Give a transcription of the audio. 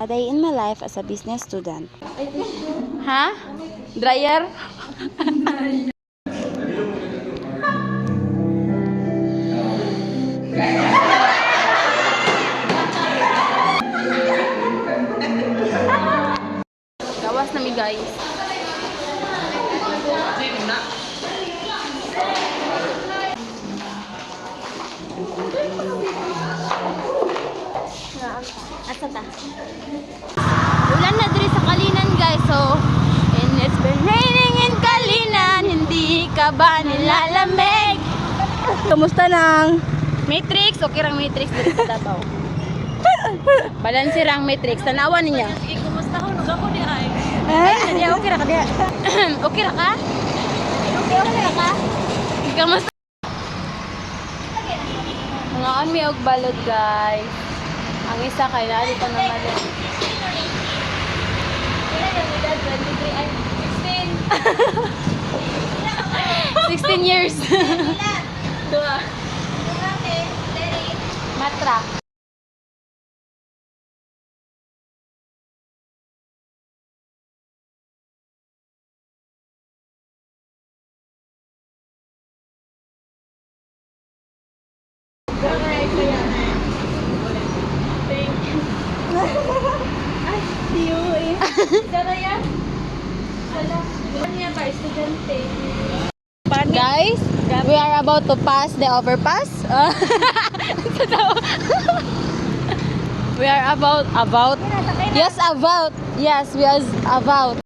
A day in my life as a business student. Ha? Dryer? Gawas na mi guys. Asa ta? Ulan na diri sa Kalinan guys. So, and it's been raining in Kalinan. Hindi ka ba nilalamig? Kamusta nang Matrix? Okay rang Matrix diri sa Davao. Balanse rang Matrix. Tanawan niya. Kumusta ko? Ako di ay. Ay, okay ra ka diha. Okay ra ka? Okay ra ka? Kamusta? Mga on mi og balod guys. Ang isa kay na dito na mali. Kailan yung edad? 23 ay 16 16. years. Dua. Matra. Guys, we are about to pass the overpass. We are about. Yes, we are about.